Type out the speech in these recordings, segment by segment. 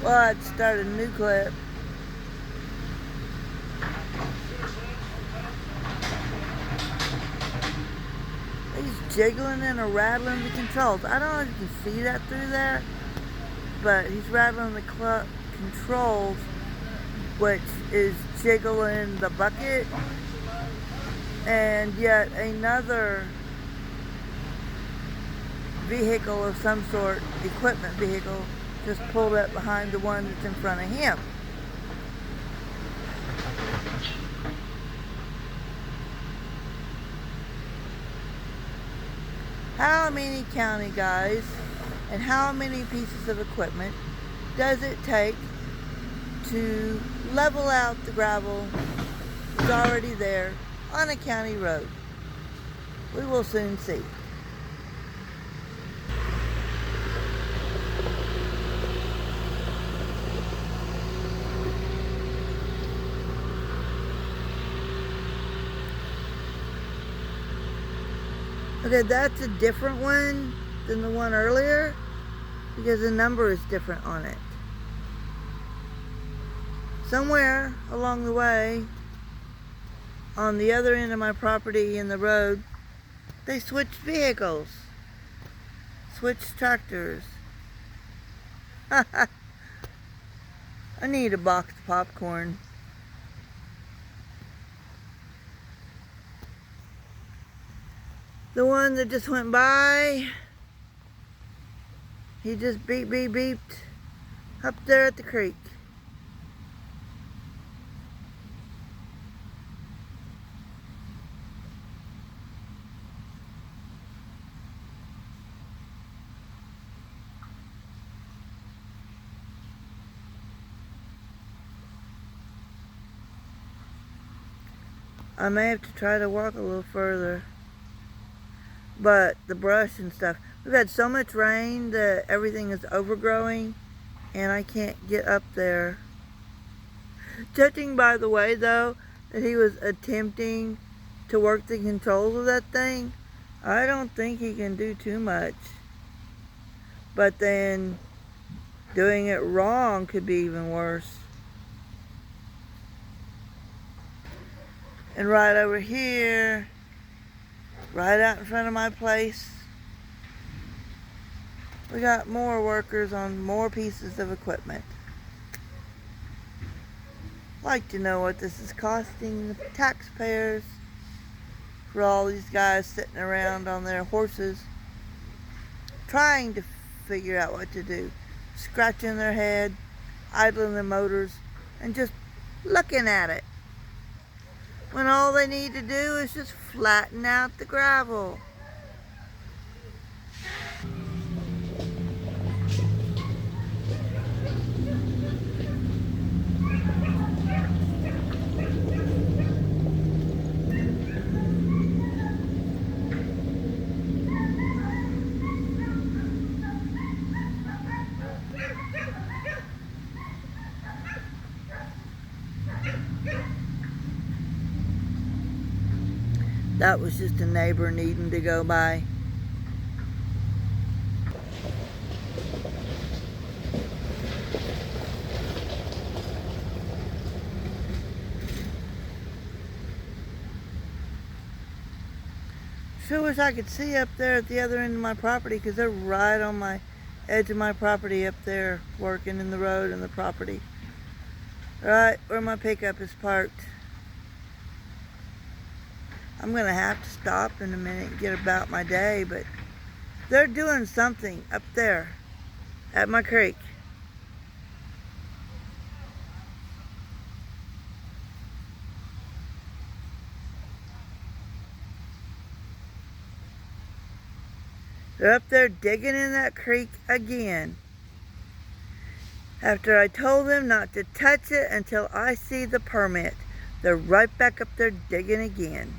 Let's start a new clip. He's jiggling and rattling the controls. I don't know if you can see that through there, but he's rattling the controls, which is jiggling the bucket. And yet another vehicle of some sort, equipment vehicle, just pulled up behind the one that's in front of him. How many county guys and how many pieces of equipment does it take to level out the gravel that's already there on a county road? We will soon see. Okay, that's a different one than the one earlier because the number is different on it. Somewhere along the way, on the other end of my property in the road, they switched vehicles, switched tractors. I need a box of popcorn. The one that just went by, he just beeped up there at the creek. I may have to try to walk a little further. But the brush and stuff, we've had so much rain that everything is overgrowing and I can't get up there. Judging by the way though that he was attempting to work the controls of that thing, I don't think he can do too much. But then doing it wrong could be even worse. And right over here, right out in front of my place, we got more workers on more pieces of equipment. I'd like to know what this is costing the taxpayers for all these guys sitting around on their horses trying to figure out what to do, scratching their head, idling the motors, and just looking at it, when all they need to do is just flatten out the gravel. That was just a neighbor needing to go by. Sure wish I could see up there at the other end of my property because they're right on my edge of my property up there working in the road and the property. Right where my pickup is parked. I'm going to have to stop in a minute and get about my day, but they're doing something up there at my creek. They're up there digging in that creek again. After I told them not to touch it until I see the permit, they're right back up there digging again.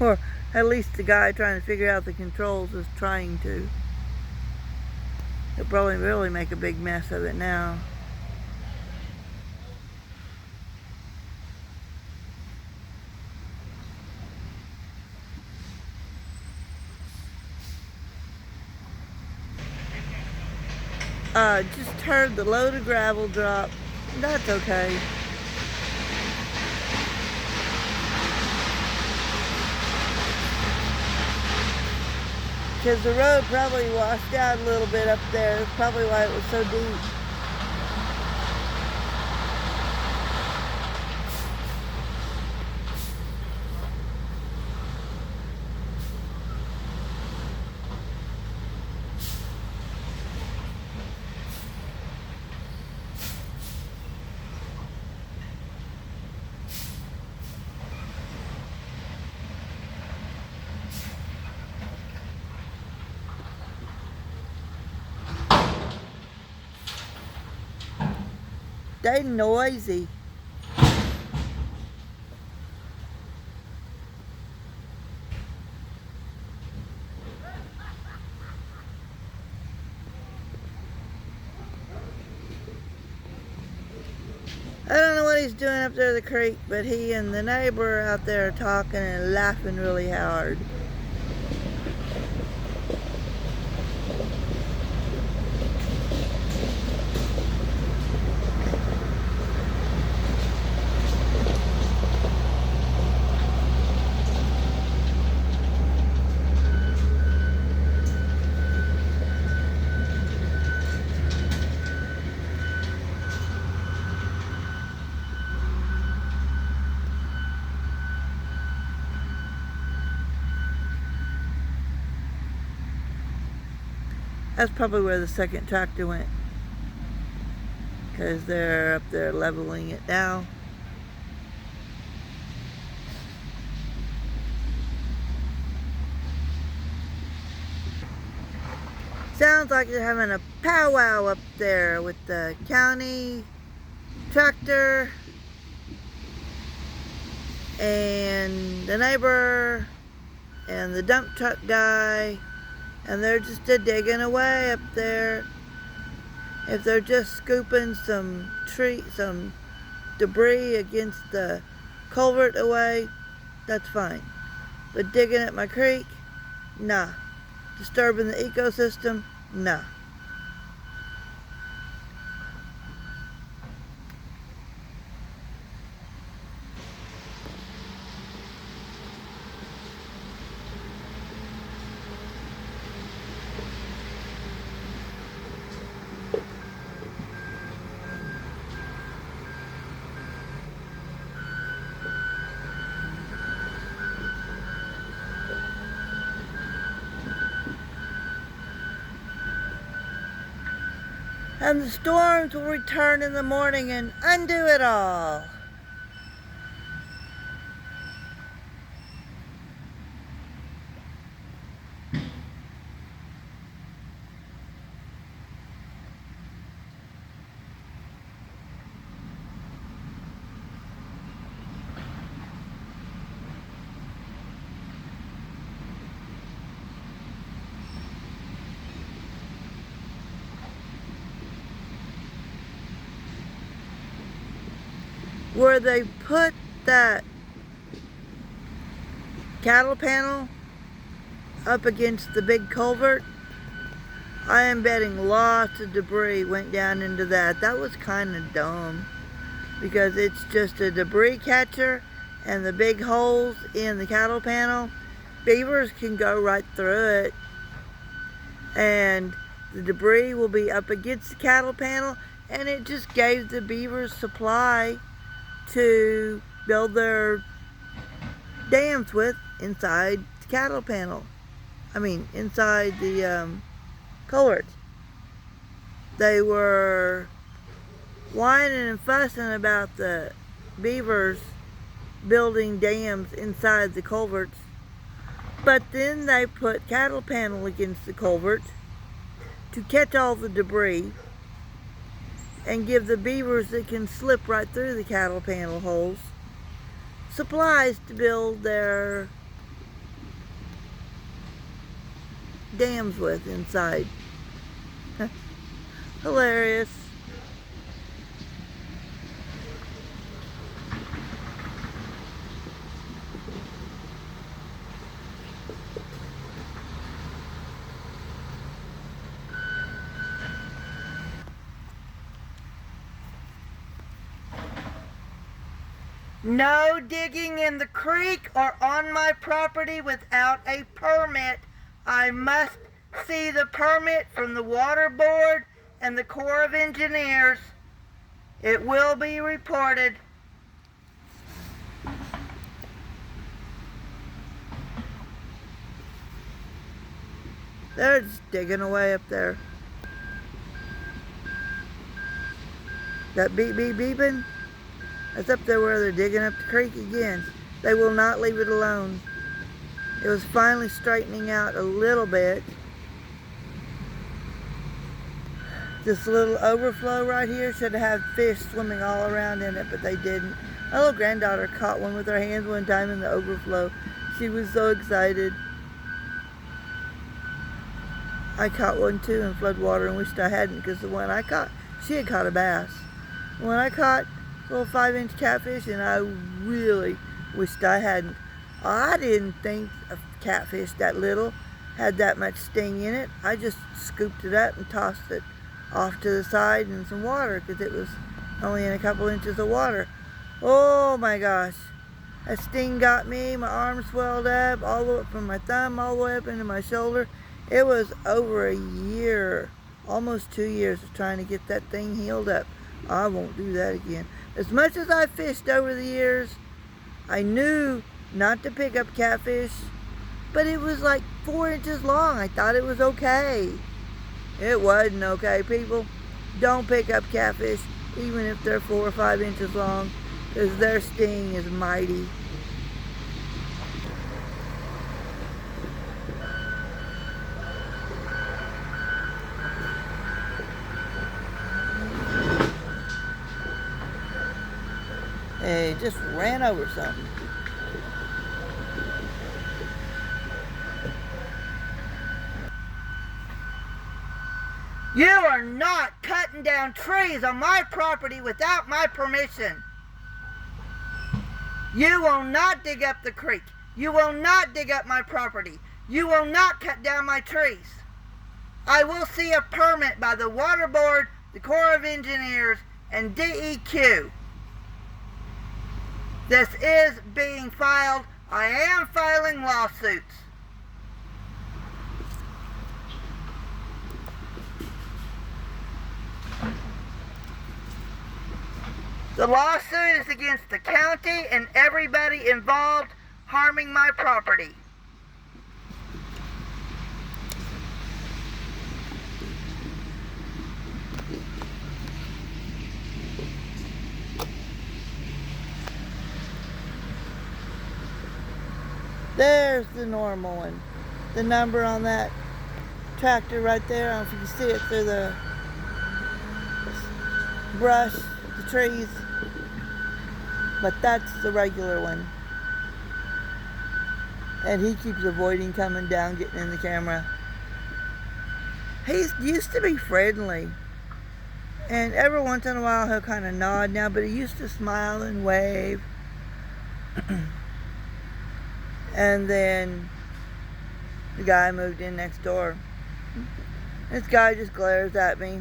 Or at least the guy trying to figure out the controls is trying to. He'll probably really make a big mess of it now. Just heard the load of gravel drop. That's okay. Because the road probably washed out a little bit up there. That's probably why it was so deep. They noisy. I don't know what he's doing up there at the creek, but he and the neighbor out there are talking and laughing really hard. That's probably where the second tractor went, because they're up there leveling it now. Sounds like they're having a powwow up there with the county tractor and the neighbor and the dump truck guy, and they're just digging away up there. If they're just scooping some debris against the culvert away, that's fine. But digging at my creek, nah. Disturbing the ecosystem, nah. And the storms will return in the morning and undo it all. Where they put that cattle panel up against the big culvert, I am betting lots of debris went down into that. That was kind of dumb, because it's just a debris catcher and the big holes in the cattle panel. Beavers can go right through it, and the debris will be up against the cattle panel, and it just gave the beavers supply to build their dams with inside the cattle panel. Inside the culverts. They were whining and fussing about the beavers building dams inside the culverts, but then they put cattle panel against the culverts to catch all the debris and give the beavers that can slip right through the cattle panel holes supplies to build their dams with inside. Hilarious. No digging in the creek or on my property without a permit. I must see the permit from the Water Board and the Corps of Engineers. It will be reported. They're just digging away up there. That beep beep beeping, that's up there where they're digging up the creek again. They will not leave it alone. It was finally straightening out a little bit. This little overflow right here should have fish swimming all around in it, but they didn't. My little granddaughter caught one with her hands one time in the overflow. She was so excited. I caught one too in floodwater and wished I hadn't, because the one I caught, she had caught a bass. The one I caught, a little 5-inch catfish, and I really wished I hadn't. I didn't think a catfish that little had that much sting in it. I just scooped it up and tossed it off to the side in some water, because it was only in a couple inches of water. Oh my gosh. That sting got me. My arm swelled up all the way from my thumb all the way up into my shoulder. It was over a year, almost 2 years of trying to get that thing healed up. I won't do that again. As much as I fished over the years, I knew not to pick up catfish, but it was like 4 inches long. I thought it was okay. It wasn't okay, people. Don't pick up catfish, even if they're 4 or 5 inches long, because their sting is mighty. Hey, just ran over something. You are not cutting down trees on my property without my permission. You will not dig up the creek. You will not dig up my property. You will not cut down my trees. I will see a permit by the Water Board, the Corps of Engineers, and DEQ. This is being filed. I am filing lawsuits. The lawsuit is against the county and everybody involved harming my property. There's the normal one. The number on that tractor right there. I don't know if you can see it through the brush, the trees. But that's the regular one. And he keeps avoiding coming down, getting in the camera. He used to be friendly. And every once in a while he'll kind of nod now, but he used to smile and wave. And then the guy moved in next door. This guy just glares at me.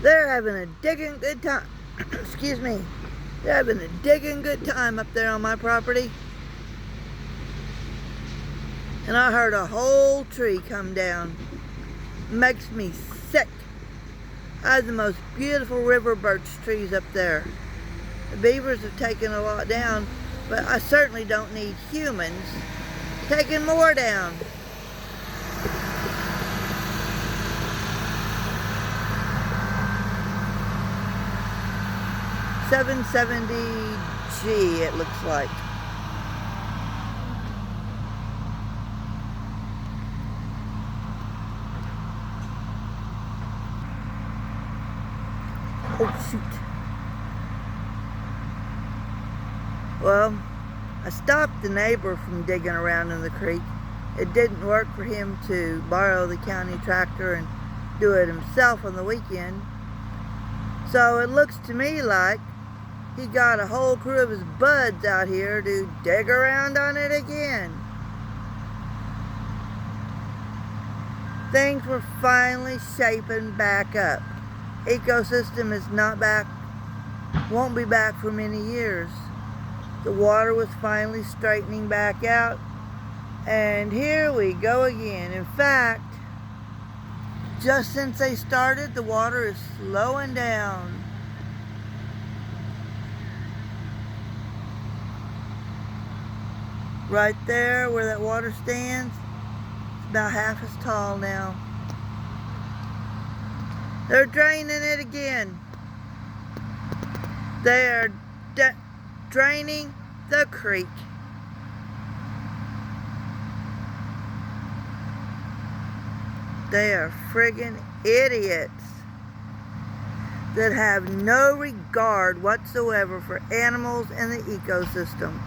They're having a digging good time. Excuse me. They're having a digging good time up there on my property. And I heard a whole tree come down. Makes me sick. I have the most beautiful river birch trees up there. The beavers have taken a lot down, but I certainly don't need humans taking more down. $770G it looks like. Oh shoot. Well, I stopped the neighbor from digging around in the creek. It didn't work for him to borrow the county tractor and do it himself on the weekend. So it looks to me like he got a whole crew of his buds out here to dig around on it again. things were finally shaping back up. Ecosystem is not back, won't be back for many years. The water was finally straightening back out, and here we go again. In fact, just since they started, the water is slowing down. Right there where that water stands, it's about half as tall now. They're draining it again. They are draining the creek. They are friggin' idiots that have no regard whatsoever for animals and the ecosystem.